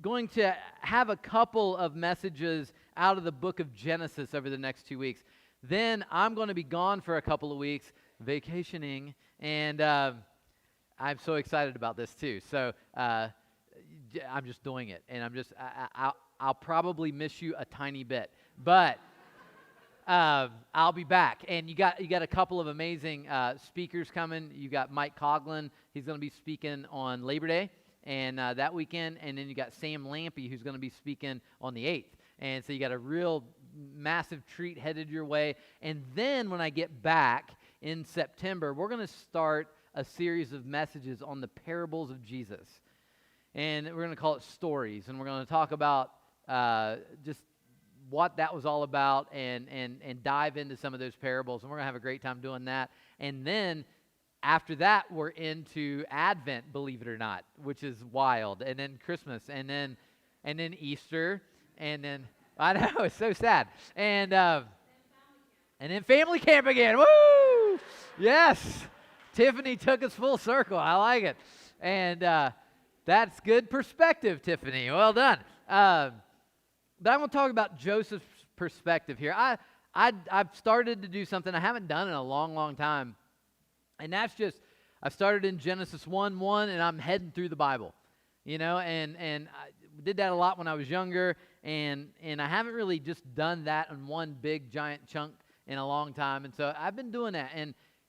going to have a couple of messages out of the book of Genesis over the next 2 weeks. Then I'm going to be gone for a couple of weeks, vacationing, and I'm so excited about this too. So I'm just doing it, and I'll probably miss you a tiny bit, but I'll be back. And you got a couple of amazing speakers coming. You got Mike Coughlin. He's going to be speaking on Labor Day and that weekend, and then you got Sam Lampy, who's going to be speaking on the 8th. And so you got a real massive treat headed your way. And then when I get back in September, we're going to start a series of messages on the parables of Jesus. And we're going to call it Stories. And we're going to talk about just what that was all about and dive into some of those parables. And we're going to have a great time doing that. And then after that, we're into Advent, believe it or not, which is wild. And then Christmas, and then Easter, and then I know it's so sad. And then family camp again. Woo! Yes, Tiffany took us full circle. I like it, and that's good perspective, Tiffany. Well done. But I'm going to talk about Joseph's perspective here. I've started to do something I haven't done in a long, long time. And that's just, I started in Genesis 1:1, and I'm heading through the Bible, and I did that a lot when I was younger, and I haven't really just done that in one big giant chunk in a long time, and so I've been doing that,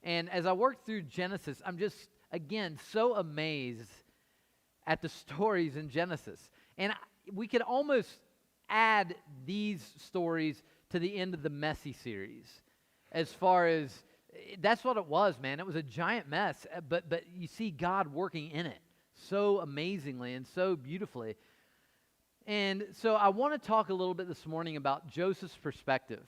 and as I worked through Genesis, I'm just, again, so amazed at the stories in Genesis, and we could almost add these stories to the end of the Messy series, as far as, that's what it was, man. It was a giant mess, but you see God working in it so amazingly and so beautifully. And so I want to talk a little bit this morning about Joseph's perspective.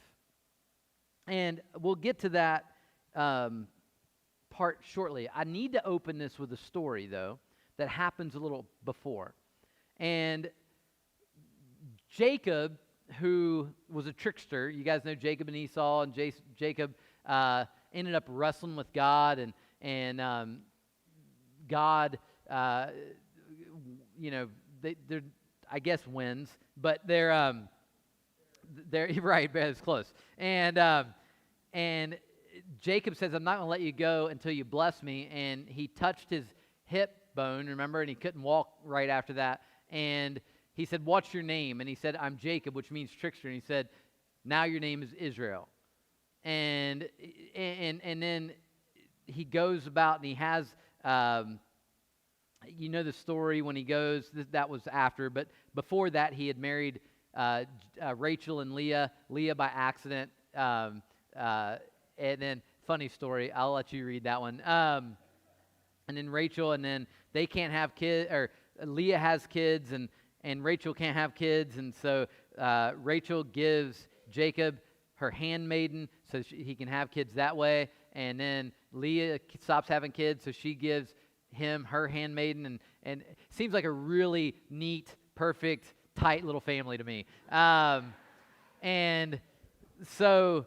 And we'll get to that part shortly. I need to open this with a story, though, that happens a little before. And Jacob, who was a trickster, you guys know Jacob and Esau, and Jacob ended up wrestling with God, and God, they're, I guess, wins, but they're right, but it's close. And Jacob says, "I'm not going to let you go until you bless me." And he touched his hip bone, remember, and he couldn't walk right after that. And he said, "What's your name?" And he said, "I'm Jacob," which means trickster. And he said, "Now your name is Israel." And then he goes about, and he has, you know the story when he goes, that was after, but before that he had married Rachel and Leah by accident, and then, funny story, I'll let you read that one, and then Rachel, and then they can't have kids, or Leah has kids, and Rachel can't have kids, and so Rachel gives Jacob her handmaiden so he can have kids that way, and then Leah stops having kids, so she gives him her handmaiden, and it seems like a really neat, perfect, tight little family to me. And so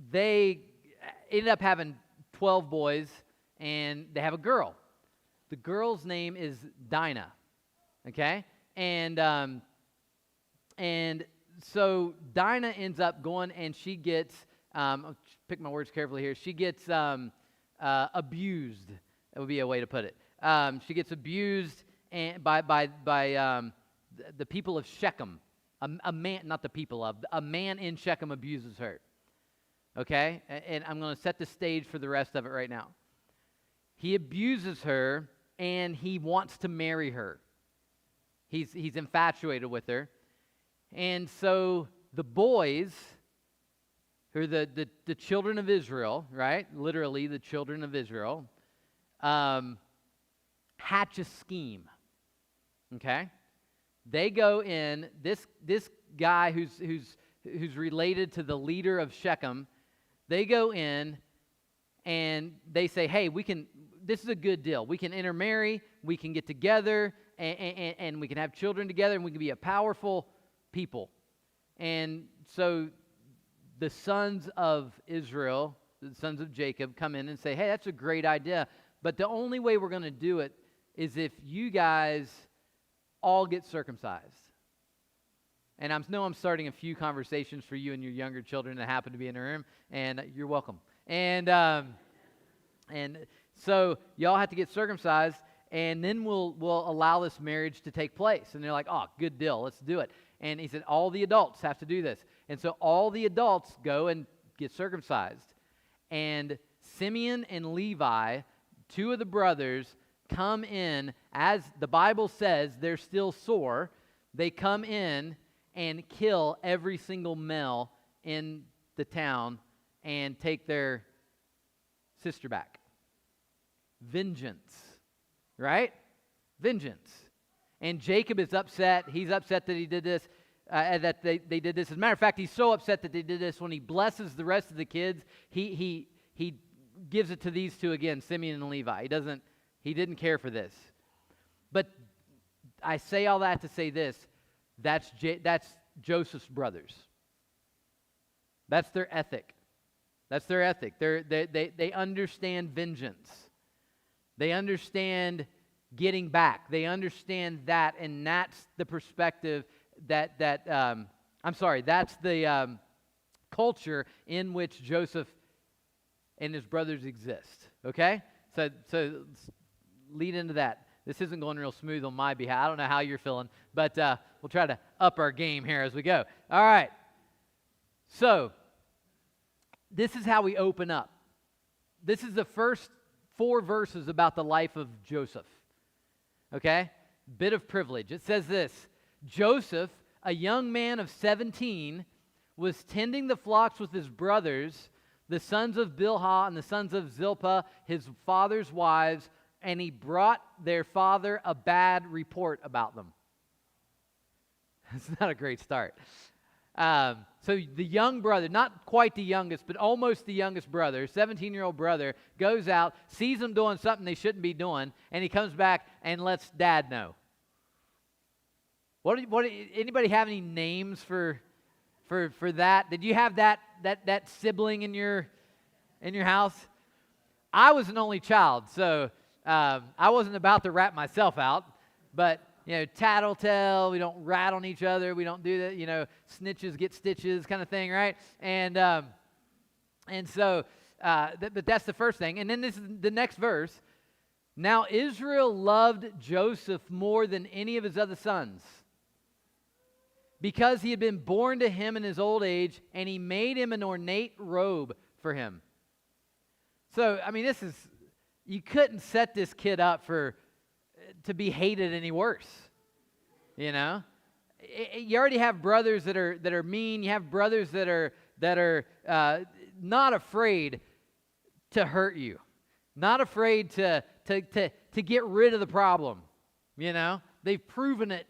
they ended up having 12 boys, and they have a girl. The girl's name is Dinah, okay? And so Dinah ends up going, and she gets, I'll pick my words carefully here, she gets abused. That would be a way to put it. She gets abused by the people of Shechem. A man, not the people of, a man in Shechem abuses her. Okay? And I'm going to set the stage for the rest of it right now. He abuses her, and he wants to marry her. He's infatuated with her. And so the boys, who are the children of Israel, right? Literally the children of Israel, hatch a scheme. Okay? They go in, this guy who's related to the leader of Shechem, they go in and they say, "Hey, this is a good deal. We can intermarry, we can get together, and we can have children together, and we can be a powerful people." And so the sons of Israel, the sons of Jacob, come in and say, "Hey, that's a great idea, but the only way we're going to do it is if you guys all get circumcised. And I know I'm starting a few conversations for you and your younger children that happen to be in the room, and you're welcome. And so y'all have to get circumcised, and then we'll allow this marriage to take place. And they're like, oh, good deal, let's do it. And he said, all the adults have to do this. And so all the adults go and get circumcised. And Simeon and Levi, two of the brothers, come in, as the Bible says, they're still sore. They come in and kill every single male in the town and take their sister back. Vengeance, right? Vengeance. And Jacob is upset. He's upset that he did this, that they did this. As a matter of fact, he's so upset that they did this, when he blesses the rest of the kids, he gives it to these two again, Simeon and Levi. He didn't care for this. But I say all that to say this, that's Joseph's brothers. That's their ethic. That's their ethic. They understand vengeance. They understand getting back. They understand that, and that's the perspective that's the culture in which Joseph and his brothers exist. Okay? So let's lead into that. This isn't going real smooth on my behalf. I don't know how you're feeling, but we'll try to up our game here as we go. All right. So this is how we open up. This is the first 4 verses about the life of Joseph. Okay? Bit of privilege. It says this: Joseph, a young man of 17, was tending the flocks with his brothers, the sons of Bilhah and the sons of Zilpah, his father's wives, and he brought their father a bad report about them. It's not a great start. So the young brother, not quite the youngest, but almost the youngest brother, 17-year-old brother, goes out, sees them doing something they shouldn't be doing, and he comes back and lets dad know. Anybody have any names for that? Did you have that sibling in your house? I was an only child, so I wasn't about to rat myself out, but tattletale, we don't rat on each other, we don't do that, snitches get stitches kind of thing, right? And so, but that's the first thing. And then this is the next verse. Now Israel loved Joseph more than any of his other sons, because he had been born to him in his old age, and he made him an ornate robe for him. So, you couldn't set this kid up to be hated any worse. You already have brothers that are mean. You have brothers that are not afraid to hurt you, not afraid to get rid of the problem. They've proven it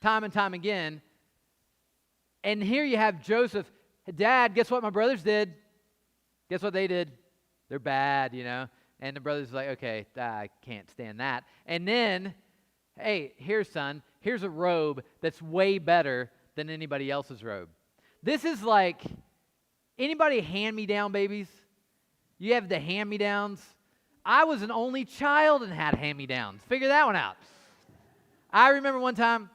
time and time again. And here you have Joseph. Dad, guess what my brothers did? Guess what they did? They're bad, And the brother's like, okay, I can't stand that. And then, hey, here, son, here's a robe that's way better than anybody else's robe. This is like, anybody hand-me-down babies? You have the hand-me-downs? I was an only child and had hand-me-downs. Figure that one out. I remember one time,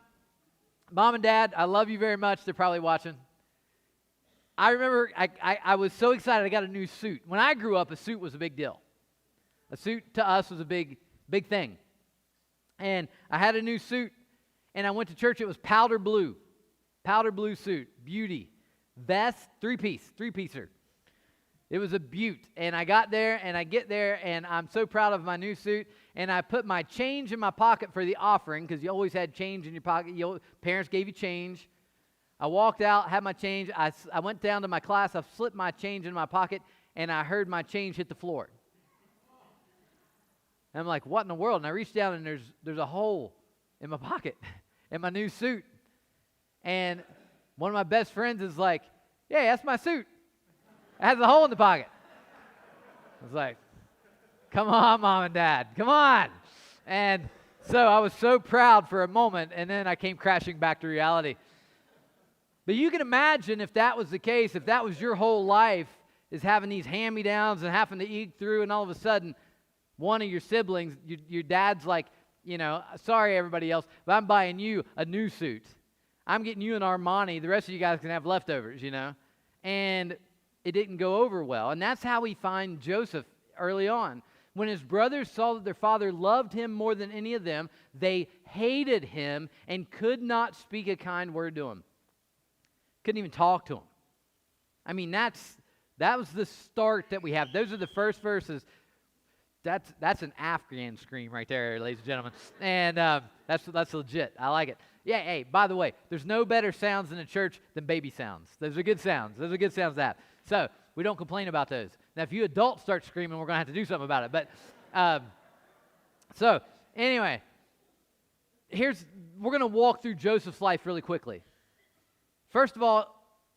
Mom and Dad, I love you very much. They're probably watching. I remember I was so excited I got a new suit. When I grew up, a suit was a big deal. A suit to us was a big thing. And I had a new suit, and I went to church. It was powder blue suit, beauty, vest, three-piecer. It was a beaut. And I got there, and I get there, and I'm so proud of my new suit. And I put my change in my pocket for the offering, because you always had change in your pocket. Parents gave you change. I walked out, had my change. I went down to my class. I slipped my change in my pocket, and I heard my change hit the floor. And I'm like, what in the world? And I reached down, and there's a hole in my pocket in my new suit. And one of my best friends is like, yeah, that's my suit. It has a hole in the pocket. I was like, come on, Mom and Dad, come on. And so I was so proud for a moment, and then I came crashing back to reality. But you can imagine if that was the case, if that was your whole life, is having these hand-me-downs and having to eat through, and all of a sudden, one of your siblings, your dad's like, sorry everybody else, but I'm buying you a new suit. I'm getting you an Armani. The rest of you guys can have leftovers, And it didn't go over well. And that's how we find Joseph early on. When his brothers saw that their father loved him more than any of them, they hated him and could not speak a kind word to him. Couldn't even talk to him. I mean, that was the start that we have. Those are the first verses. That's an Afghan scream right there, ladies and gentlemen. And that's legit. I like it. Yeah, hey, by the way, there's no better sounds in a church than baby sounds. Those are good sounds. Those are good sounds to have. So we don't complain about those. Now, if you adults start screaming, we're going to have to do something about it. But so anyway, we're going to walk through Joseph's life really quickly. First of all,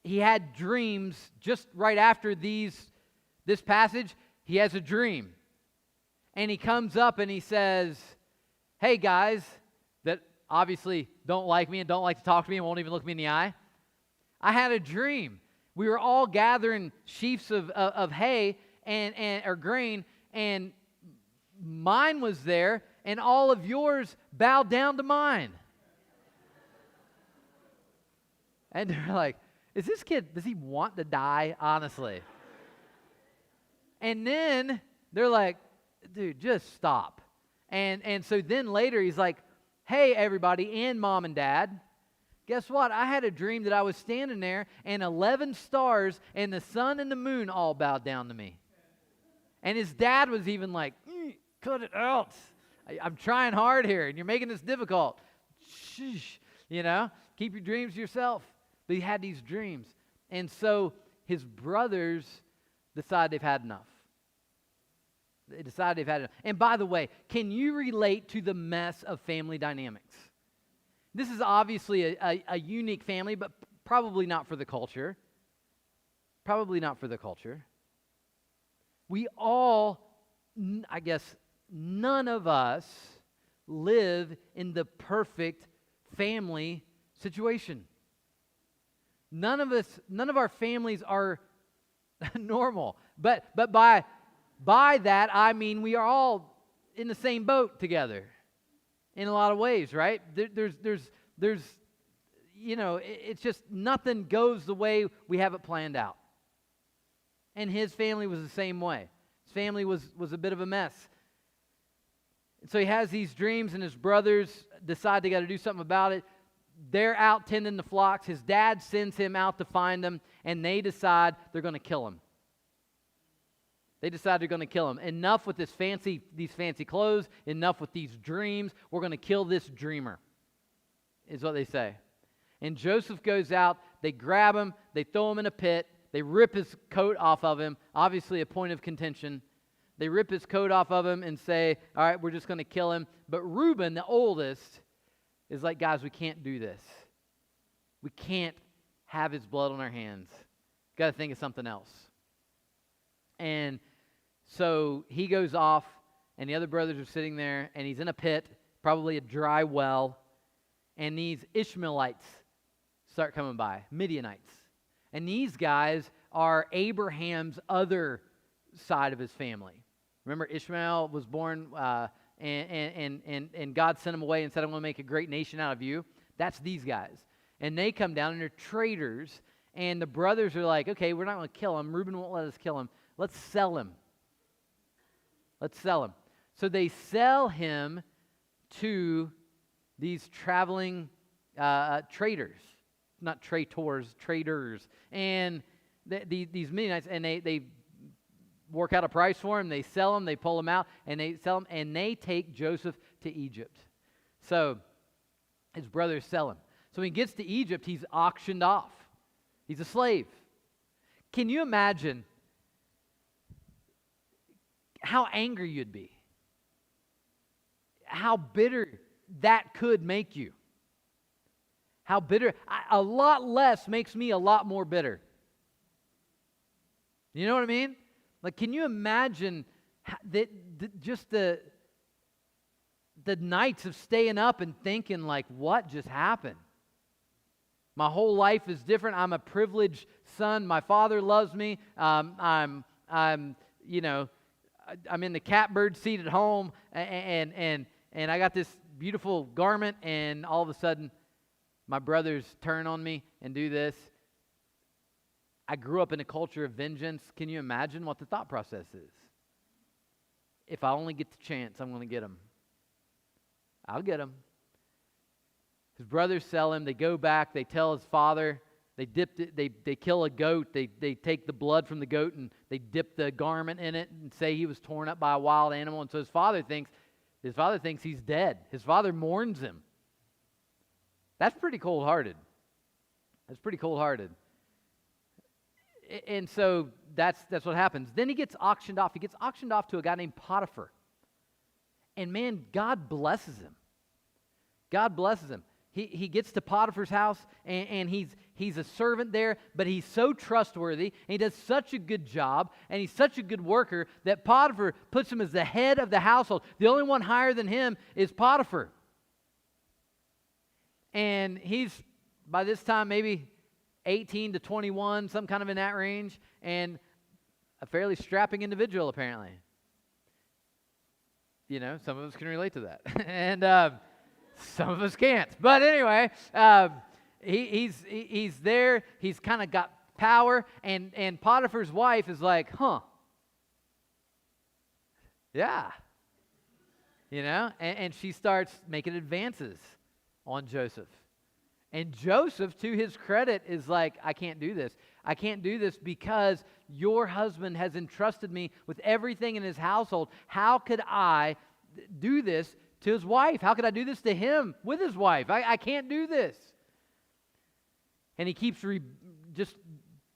he had dreams just right after this passage. He has a dream. And he comes up and he says, hey guys, that obviously don't like me and don't like to talk to me and won't even look me in the eye. I had a dream. We were all gathering sheaves of hay or grain, and mine was there, and all of yours bowed down to mine. And they're like, is this kid, does he want to die, honestly? And then they're like, dude, just stop. And so then later he's like, hey, everybody, and mom and dad, guess what? I had a dream that I was standing there, and 11 stars and the sun and the moon all bowed down to me. And his dad was even like, cut it out. I'm trying hard here, and you're making this difficult. Shh, keep your dreams to yourself. But he had these dreams. And so his brothers decide they've had enough. They decided they've had enough. And by the way, can you relate to the mess of family dynamics? This is obviously a unique family, but probably not for the culture. Probably not for the culture. We all, I guess, none of us live in the perfect family situation. None of our families are normal. But by that, I mean we are all in the same boat together in a lot of ways, right? There's it's just nothing goes the way we have it planned out. And his family was the same way. His family was a bit of a mess. And so he has these dreams, and his brothers decide they got to do something about it. They're out tending the flocks. His dad sends him out to find them, and they decide they're going to kill him. They decide they're going to kill him. Enough with these fancy clothes. Enough with these dreams. We're going to kill this dreamer, is what they say. And Joseph goes out. They grab him. They throw him in a pit. They rip his coat off of him. Obviously a point of contention. They rip his coat off of him and say, all right, we're just going to kill him. But Reuben, the oldest, is like, guys, we can't do this. We can't have his blood on our hands. Got to think of something else. And so he goes off, and the other brothers are sitting there, and he's in a pit, probably a dry well, and these Ishmaelites start coming by, Midianites. And these guys are Abraham's other side of his family. Remember, Ishmael was born, and God sent him away and said, I'm going to make a great nation out of you. That's these guys. And they come down, and they're traitors, and the brothers are like, okay, we're not going to kill him. Reuben won't let us kill him. Let's sell him. Let's sell him. So they sell him to these traveling traders. Not traitors, traders. And these Midianites, and they work out a price for him. They sell him, they pull him out, and they sell him, and they take Joseph to Egypt. So his brothers sell him. So when he gets to Egypt, he's auctioned off. He's a slave. Can you imagine how angry you'd be? How bitter that could make you? How bitter? A lot less makes me a lot more bitter. You know what I mean? Like, can you imagine just the nights of staying up and thinking, like, what just happened? My whole life is different. I'm a privileged son. My father loves me. I'm in the catbird seat at home, and and I got this beautiful garment, and all of a sudden, my brothers turn on me and do this. I grew up in a culture of vengeance. Can you imagine what the thought process is? If I only get the chance, I'm going to get him. I'll get him. His brothers sell him. They go back. They tell his father. They dipped it. They kill a goat. They take the blood from the goat and they dip the garment in it and say he was torn up by a wild animal. And so his father thinks he's dead. His father mourns him. That's pretty cold-hearted. And so that's what happens. Then he gets auctioned off. He gets auctioned off to a guy named Potiphar. And man, God blesses him. He gets to Potiphar's house, and he's a servant there, but he's so trustworthy, and he does such a good job, and he's such a good worker that Potiphar puts him as the head of the household. The only one higher than him is Potiphar. And he's, by this time, maybe 18 to 21, some kind of in that range, and a fairly strapping individual, apparently. You know, some of us can relate to that. And some of us can't. But anyway, he's there. He's kind of got power, and Potiphar's wife is like, yeah. You know, and she starts making advances on Joseph. And Joseph, to his credit, is like, I can't do this. I can't do this because your husband has entrusted me with everything in his household. How could I do this to his wife? How could I do this to him with his wife? I can't do this. And he keeps just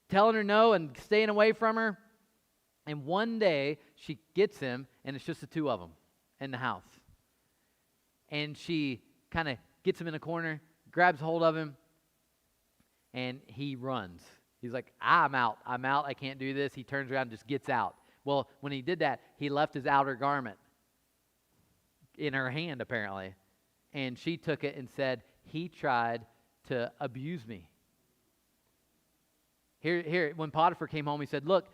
telling her no and staying away from her. And one day, she gets him, and it's just the two of them in the house. And she kind of gets him in a corner, grabs hold of him, and he runs. He's like, I'm out. I can't do this. He turns around and just gets out. Well, when he did that, he left his outer garment in her hand, apparently. And she took it and said, he tried to abuse me. Here, when Potiphar came home, he said, look,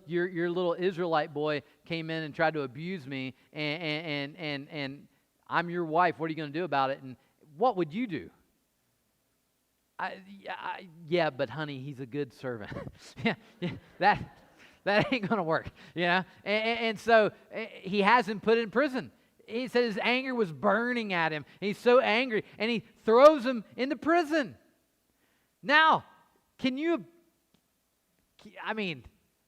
your little Israelite boy came in and tried to abuse me, and I'm your wife. What are you going to do about it? And what would you do? Yeah, but honey, he's a good servant. yeah, that ain't going to work, you know? And so he has him put in prison. He said his anger was burning at him. He's so angry, and he throws him into prison. Now,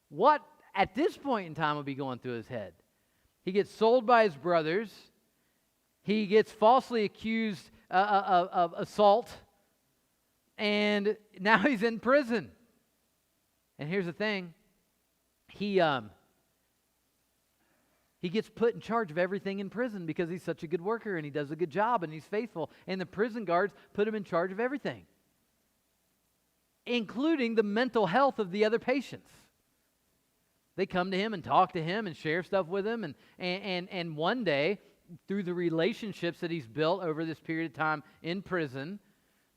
what at this point in time would be going through his head? He gets sold by his brothers. He gets falsely accused of assault. And now he's in prison. And here's the thing. He gets put in charge of everything in prison because he's such a good worker and he does a good job and he's faithful. And the prison guards put him in charge of everything, including the mental health of the other patients. They come to him and talk to him and share stuff with him. And one day, through the relationships that he's built over this period of time in prison,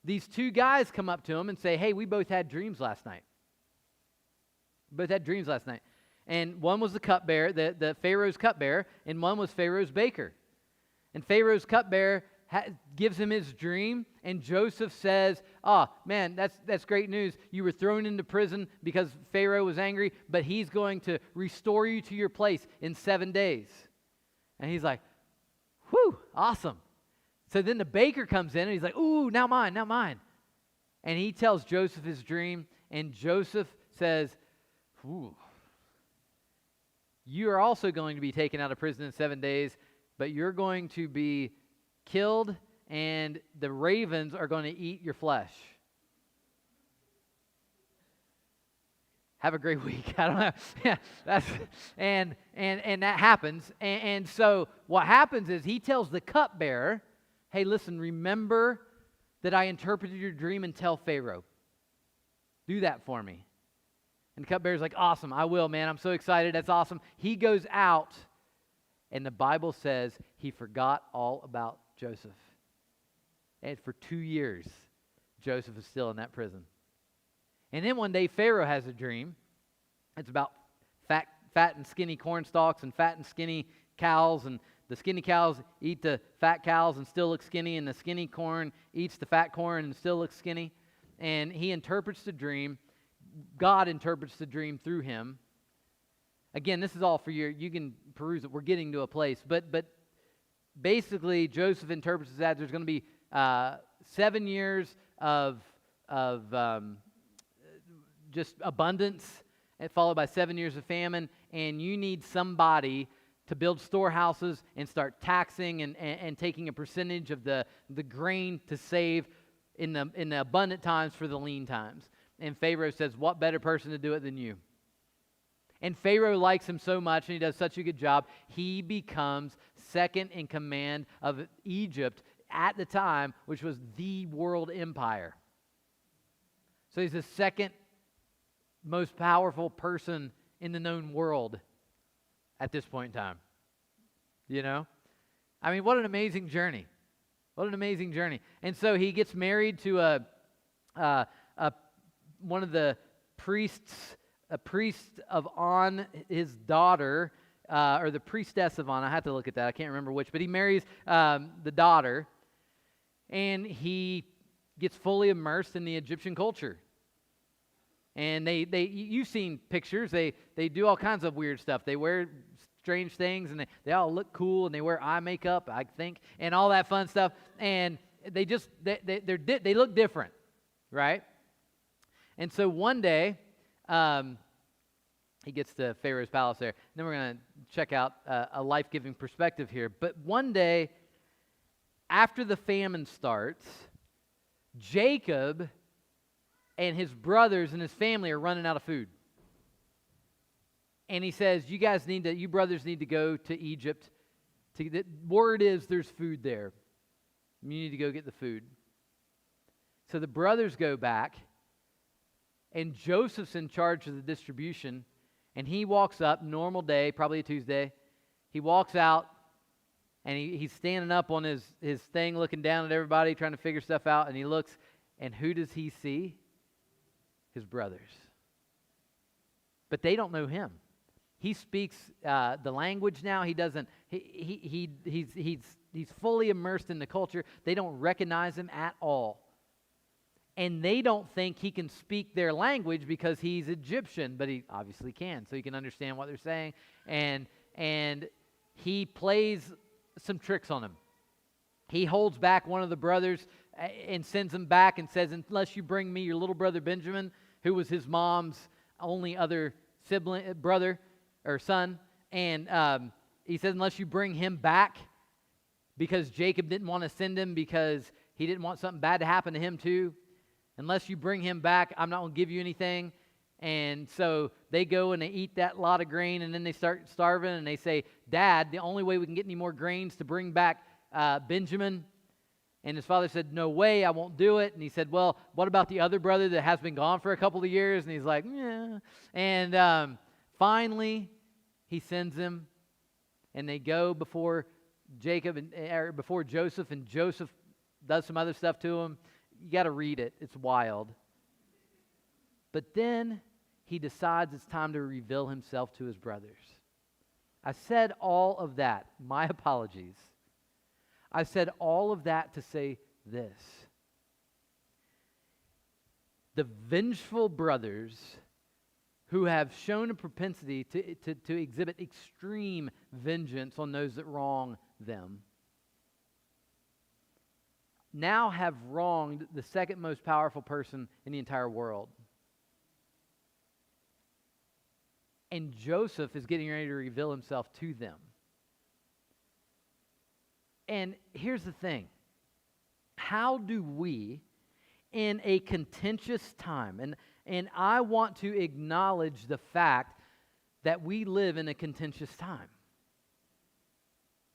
these two guys come up to him and say, hey, we both had dreams last night. And one was the cupbearer, the Pharaoh's cupbearer, and one was Pharaoh's baker. And Pharaoh's cupbearer gives him his dream, and Joseph says, man, that's great news. You were thrown into prison because Pharaoh was angry, but he's going to restore you to your place in 7 days. And he's like, whew, awesome. So then the baker comes in, and he's like, ooh, now mine. And he tells Joseph his dream, and Joseph says, ooh, you are also going to be taken out of prison in 7 days, but you're going to be killed, and the ravens are going to eat your flesh. Have a great week. I don't know. Yeah, and that happens. And so what happens is he tells the cupbearer, hey, listen, remember that I interpreted your dream and tell Pharaoh. Do that for me. And the cupbearer's like, awesome, I will, man. I'm so excited. That's awesome. He goes out, and the Bible says he forgot all about Joseph. And for 2 years, Joseph is still in that prison. And then one day, Pharaoh has a dream. It's about fat and skinny corn stalks and fat and skinny cows, and The skinny cows eat the fat cows and still look skinny, and the skinny corn eats the fat corn and still looks skinny. And he interprets the dream. God interprets the dream through him. Again, this is all for you can peruse it. We're getting to a place. But basically, Joseph interprets that there's going to be 7 years of just abundance, followed by 7 years of famine, and you need somebody to build storehouses and start taxing and taking a percentage of the grain to save in the abundant times for the lean times. And Pharaoh says, what better person to do it than you? And Pharaoh likes him so much, and he does such a good job, he becomes second in command of Egypt at the time, which was the world empire. So he's the second most powerful person in the known world at this point in time. You know? I mean, what an amazing journey. What an amazing journey. And so he gets married to one of the priests, a priest of On, his daughter, or the priestess of On. I have to look at that. I can't remember which. But he marries the daughter, and he gets fully immersed in the Egyptian culture. And you've seen pictures. They do all kinds of weird stuff. They wear strange things, and they all look cool, and they wear eye makeup, I think, and all that fun stuff. And they look different, right? And so one day, he gets to Pharaoh's palace there. Then we're going to check out a life-giving perspective here. But one day, after the famine starts, Jacob and his brothers and his family are running out of food. And he says, you brothers need to go to Egypt. The word is there's food there. You need to go get the food. So the brothers go back, and Joseph's in charge of the distribution, and he walks up, normal day, probably a Tuesday. He walks out, and he's standing up on his thing, looking down at everybody, trying to figure stuff out, and he looks, and who does he see? His brothers. But they don't know him. He speaks the language now. He doesn't. He's fully immersed in the culture. They don't recognize him at all, and they don't think he can speak their language because he's Egyptian. But he obviously can, so he can understand what they're saying. And he plays some tricks on him. He holds back one of the brothers and sends him back and says, unless you bring me your little brother Benjamin, who was his mom's only other brother or son, and he says, unless you bring him back, because Jacob didn't want to send him because he didn't want something bad to happen to him too. Unless you bring him back, I'm not going to give you anything. And so they go and they eat that lot of grain, and then they start starving, and they say, Dad, the only way we can get any more grains to bring back Benjamin. And his father said, no way, I won't do it. And he said, well, what about the other brother that has been gone for a couple of years? And he's like, yeah. And finally, he sends him, and they go before before Joseph, and Joseph does some other stuff to him. You got to read it. It's wild. But then he decides it's time to reveal himself to his brothers. I said all of that. My apologies. I said all of that to say this. The vengeful brothers who have shown a propensity to exhibit extreme vengeance on those that wrong them now have wronged the second most powerful person in the entire world. And Joseph is getting ready to reveal himself to them. And here's the thing. How do we, in a contentious time, and I want to acknowledge the fact that we live in a contentious time.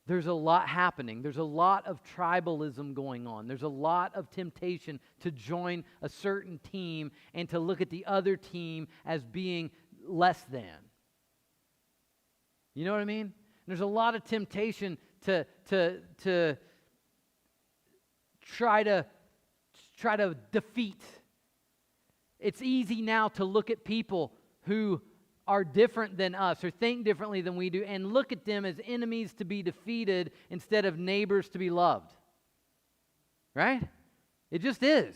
There's a lot happening. There's a lot of tribalism going on. There's a lot of temptation to join a certain team and to look at the other team as being less than. You know what I mean? There's a lot of temptation to try to defeat. It's easy now to look at people who are different than us or think differently than we do and look at them as enemies to be defeated instead of neighbors to be loved. Right? It just is.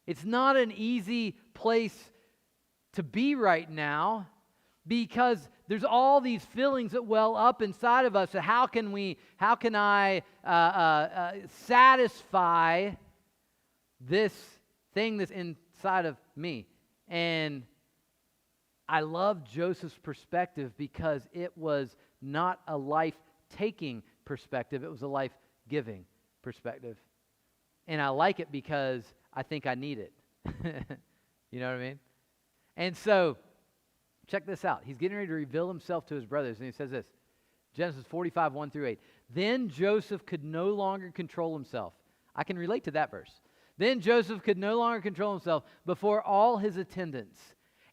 It's not an easy place to be right now because there's all these feelings that well up inside of us. So how can I satisfy this thing that's inside of me? And I love Joseph's perspective because it was not a life-taking perspective. It was a life-giving perspective. And I like it because I think I need it. You know what I mean? And so, check this out. He's getting ready to reveal himself to his brothers. And he says this, Genesis 45, 1 through 8. Then Joseph could no longer control himself. I can relate to that verse. Then Joseph could no longer control himself before all his attendants.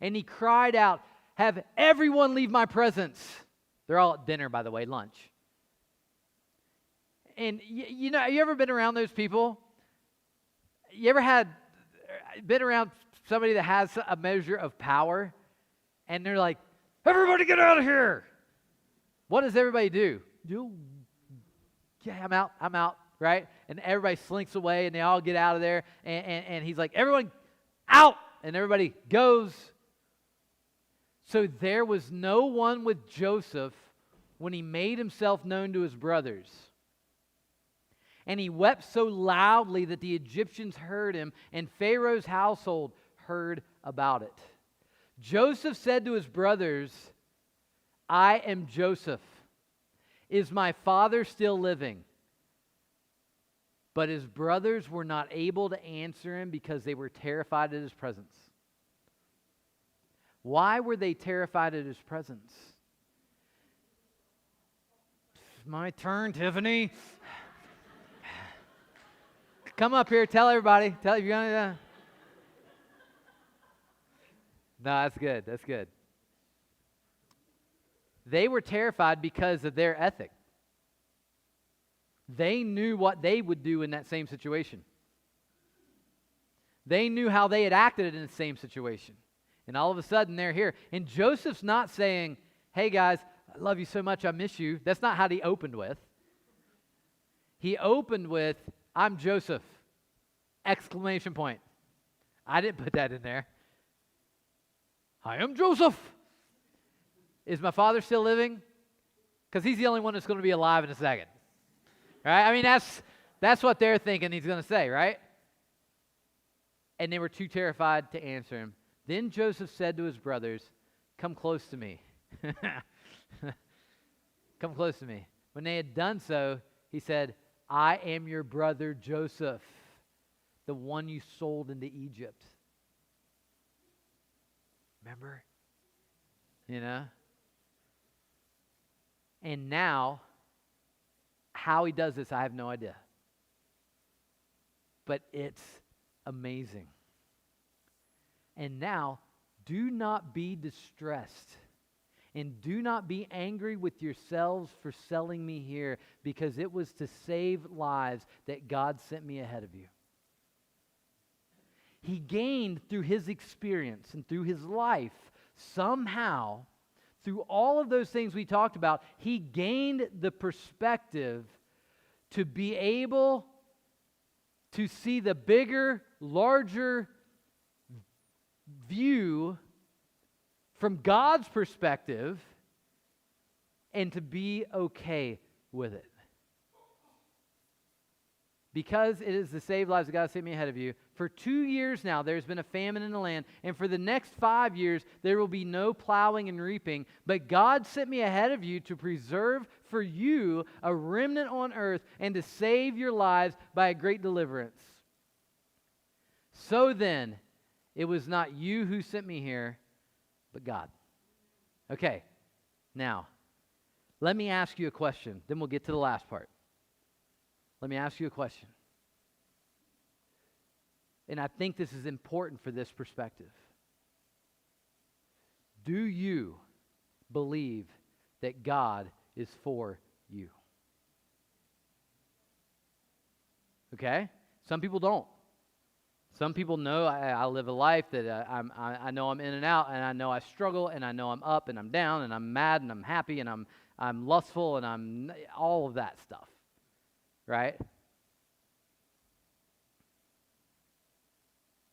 And he cried out, "Have everyone leave my presence." They're all at dinner, by the way, lunch. And you know, you ever been around those people? You ever been around somebody that has a measure of power? And they're like, "Everybody get out of here." What does everybody do? Yeah, I'm out, right? And everybody slinks away and they all get out of there. And he's like, "Everyone out." And everybody goes. So there was no one with Joseph when he made himself known to his brothers. And he wept so loudly that the Egyptians heard him, and Pharaoh's household heard about it. Joseph said to his brothers, "I am Joseph. Is my father still living?" But his brothers were not able to answer him because they were terrified at his presence. Why were they terrified at his presence? It's my turn, Tiffany. Come up here, tell everybody. Tell if you're gonna. No, that's good. That's good. They were terrified because of their ethic. They knew what they would do in that same situation. They knew how they had acted in the same situation. And all of a sudden, they're here. And Joseph's not saying, "Hey guys, I love you so much, I miss you." That's not how he opened with. He opened with, "I'm Joseph!" Exclamation point. I didn't put that in there. "I am Joseph. Is my father still living?" Because he's the only one that's going to be alive in a second. Right? I mean, that's what they're thinking he's going to say, right? And they were too terrified to answer him. Then Joseph said to his brothers, "Come close to me." Come close to me. When they had done so, he said, "I am your brother Joseph, the one you sold into Egypt." Remember? You know? And now, how he does this, I have no idea. But it's amazing. And now, do not be distressed, and do not be angry with yourselves for selling me here, because it was to save lives that God sent me ahead of you. He gained through his experience and through his life, somehow, through all of those things we talked about, he gained the perspective to be able to see the bigger, larger view from God's perspective and to be okay with it. Because it is to save lives that God sent me ahead of you. For 2 years now there's been a famine in the land, and for the next 5 years there will be no plowing and reaping. But God sent me ahead of you to preserve for you a remnant on earth and to save your lives by a great deliverance. So then, it was not you who sent me here, but God. Okay, now, let me ask you a question. Then we'll get to the last part. Let me ask you a question. And I think this is important for this perspective. Do you believe that God is for you? Okay? Some people don't. Some people know I live a life that I know I'm in and out, and I know I struggle, and I know I'm up and I'm down, and I'm mad and I'm happy, and I'm lustful, and I'm all of that stuff, right?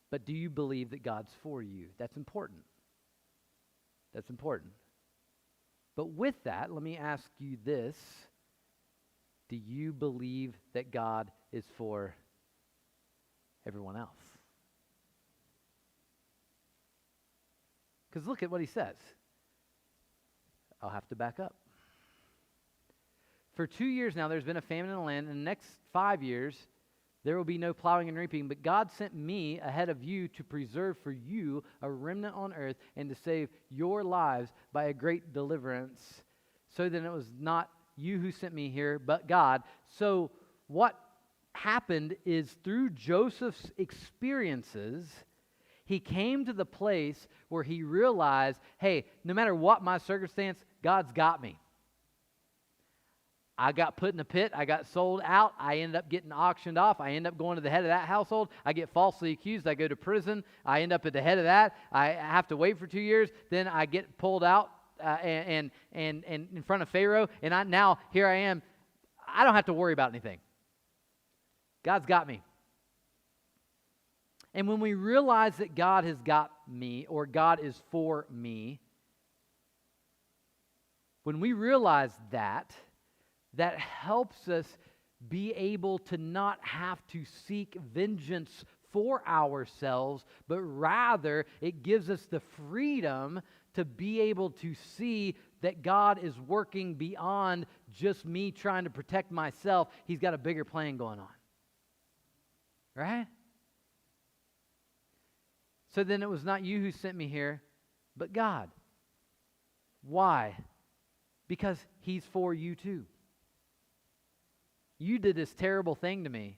But do you believe that God's for you? That's important. That's important. But with that, let me ask you this. Do you believe that God is for everyone else? Because look at what he says. I'll have to back up. For 2 years now, there's been a famine in the land. In the next 5 years, there will be no plowing and reaping. But God sent me ahead of you to preserve for you a remnant on earth and to save your lives by a great deliverance. So then it was not you who sent me here, but God. So what happened is through Joseph's experiences, he came to the place where he realized, hey, no matter what my circumstance, God's got me. I got put in a pit. I got sold out. I ended up getting auctioned off. I end up going to the head of that household. I get falsely accused. I go to prison. I end up at the head of that. I have to wait for 2 years. Then I get pulled out and in front of Pharaoh. And now here I am. I don't have to worry about anything. God's got me. And when we realize that God has got me, or God is for me, when we realize that helps us be able to not have to seek vengeance for ourselves, but rather it gives us the freedom to be able to see that God is working beyond just me trying to protect myself. He's got a bigger plan going on. Right? So then it was not you who sent me here, but God. Why? Because He's for you too. You did this terrible thing to me,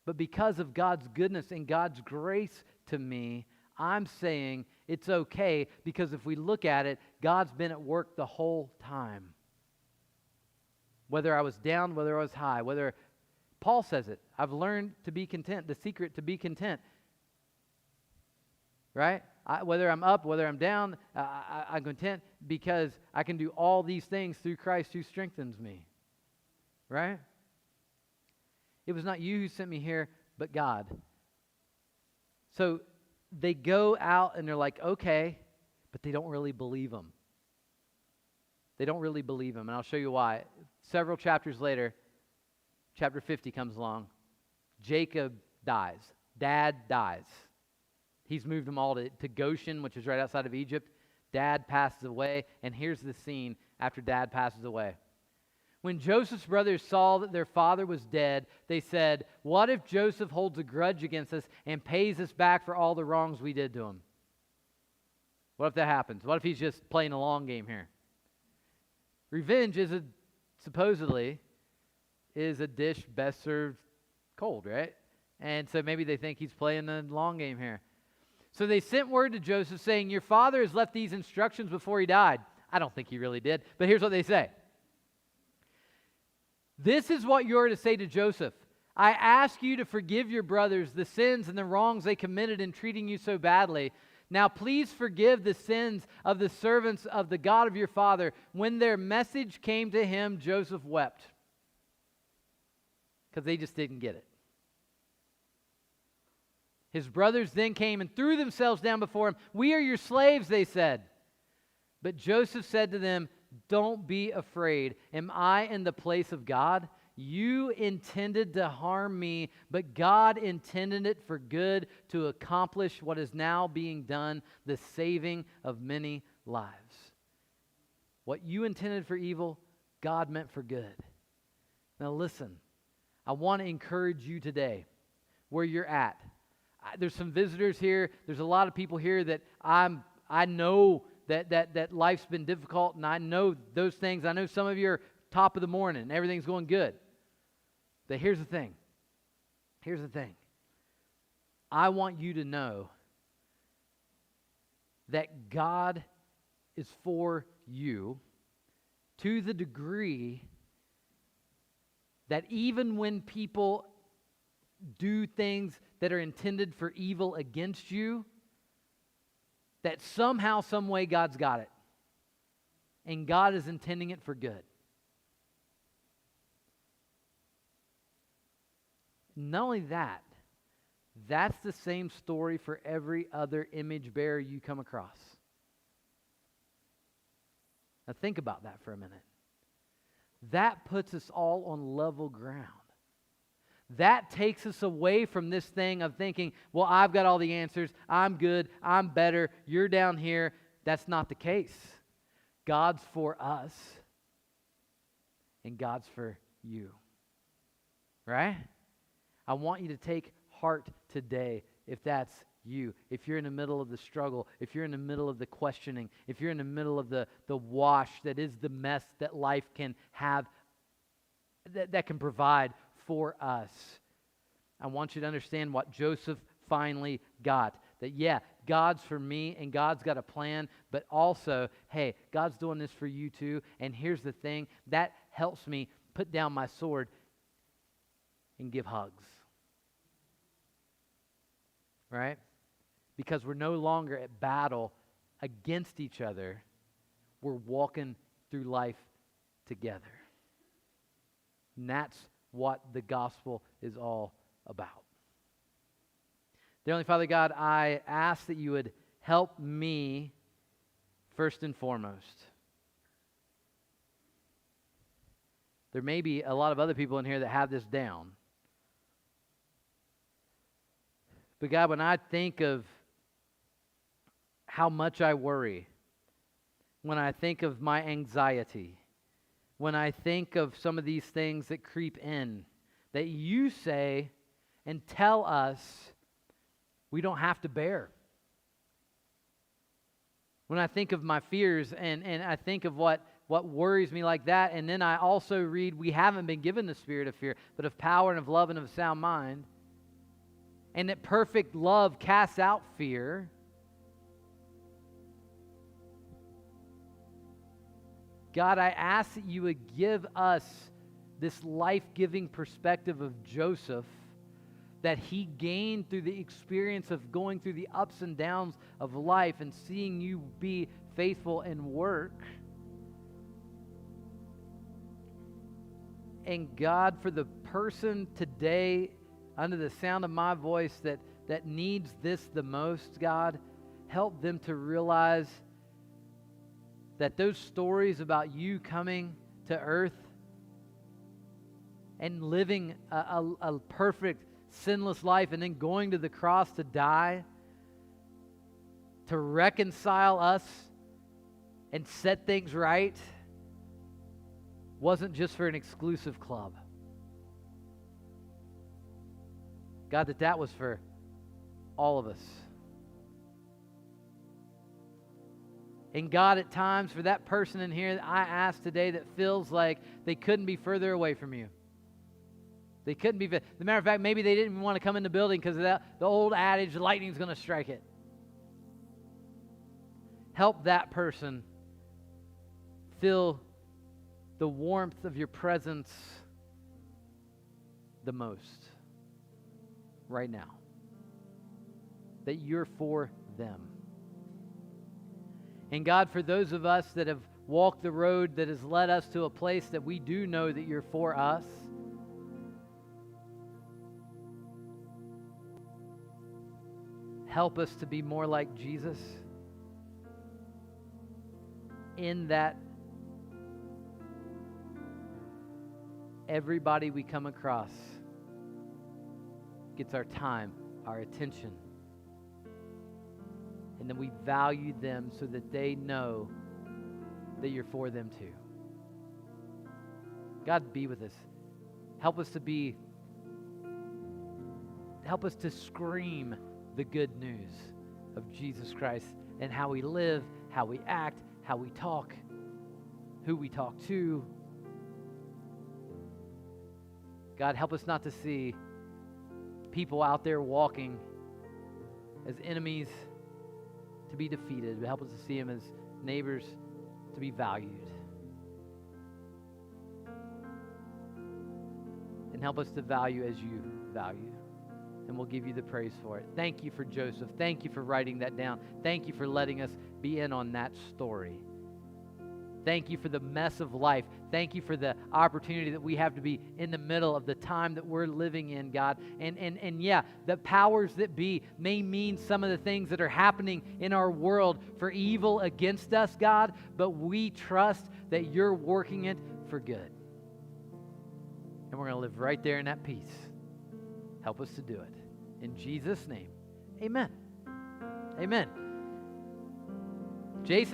but because of God's goodness and God's grace to me, I'm saying it's okay, because if we look at it, God's been at work the whole time. Whether I was down, whether I was high, whether Paul says it, I've learned to be content, the secret to be content. Right? Whether I'm up, whether I'm down, I'm content because I can do all these things through Christ who strengthens me. Right? It was not you who sent me here, but God. So they go out and they're like, okay, but they don't really believe him. They don't really believe him, and I'll show you why. Several chapters later, chapter 50 comes along. Jacob dies. Dad dies. He's moved them all to Goshen, which is right outside of Egypt. Dad passes away, and here's the scene after Dad passes away. When Joseph's brothers saw that their father was dead, they said, "What if Joseph holds a grudge against us and pays us back for all the wrongs we did to him?" What if that happens? What if he's just playing a long game here? Revenge supposedly is a dish best served cold, right? And so maybe they think he's playing the long game here. So they sent word to Joseph saying, "Your father has left these instructions before he died." I don't think he really did, but here's what they say. "This is what you're to say to Joseph. I ask you to forgive your brothers the sins and the wrongs they committed in treating you so badly. Now please forgive the sins of the servants of the God of your father." When their message came to him, Joseph wept, because they just didn't get it. His brothers then came and threw themselves down before him. "We are your slaves," they said. But Joseph said to them, "Don't be afraid. Am I in the place of God? You intended to harm me, but God intended it for good, to accomplish what is now being done, the saving of many lives. What you intended for evil, God meant for good." Now listen, I want to encourage you today, where you're at. There's some visitors here. There's a lot of people here that I know that life's been difficult, and I know those things. I know some of you are top of the morning, and everything's going good. But here's the thing. Here's the thing. I want you to know that God is for you to the degree that even when people do things that are intended for evil against you, that somehow, some way, God's got it. And God is intending it for good. Not only that, that's the same story for every other image bearer you come across. Now think about that for a minute. That puts us all on level ground. That takes us away from this thing of thinking, well, I've got all the answers, I'm good, I'm better, you're down here. That's not the case. God's for us, and God's for you. Right? I want you to take heart today if that's you. If you're in the middle of the struggle, if you're in the middle of the questioning, if you're in the middle of the wash that is the mess that life can have, that can provide for us. I want you to understand what Joseph finally got. That yeah, God's for me and God's got a plan, but also, hey, God's doing this for you too. And here's the thing, that helps me put down my sword and give hugs. Right? Because we're no longer at battle against each other. We're walking through life together. And that's what the gospel is all about. Dear Heavenly Father God, I ask that you would help me first and foremost. There may be a lot of other people in here that have this down. But God, when I think of how much I worry, when I think of my anxiety, when I think of some of these things that creep in, that you say and tell us we don't have to bear. When I think of my fears and I think of what worries me like that, and then I also read we haven't been given the spirit of fear, but of power and of love and of a sound mind, and that perfect love casts out fear. God, I ask that you would give us this life-giving perspective of Joseph that he gained through the experience of going through the ups and downs of life and seeing you be faithful in work. And God, for the person today under the sound of my voice that needs this the most, God, help them to realize that those stories about you coming to earth and living a perfect, sinless life and then going to the cross to die, to reconcile us and set things right, wasn't just for an exclusive club. God, that was for all of us. And God, at times, for that person in here that I ask today that feels like they couldn't be further away from you. They couldn't be. As a matter of fact, maybe they didn't even want to come in the building because of the old adage, lightning's going to strike it. Help that person feel the warmth of your presence the most right now. That you're for them. And God, for those of us that have walked the road that has led us to a place that we do know that you're for us, help us to be more like Jesus in that everybody we come across gets our time, our attention, and then we value them so that they know that you're for them too. God, be with us. Help us to scream the good news of Jesus Christ and how we live, how we act, how we talk, who we talk to. God, help us not to see people out there walking as enemies to be defeated, but help us to see them as neighbors to be valued. And help us to value as you value. and we'll give you the praise for it. Thank you for Joseph. Thank you for writing that down. Thank you for letting us be in on that story. Thank you for the mess of life. Thank you for the opportunity that we have to be in the middle of the time that we're living in, God. And yeah, the powers that be may mean some of the things that are happening in our world for evil against us, God, but we trust that you're working it for good. And we're going to live right there in that peace. Help us to do it. In Jesus' name, amen. Amen. Jason.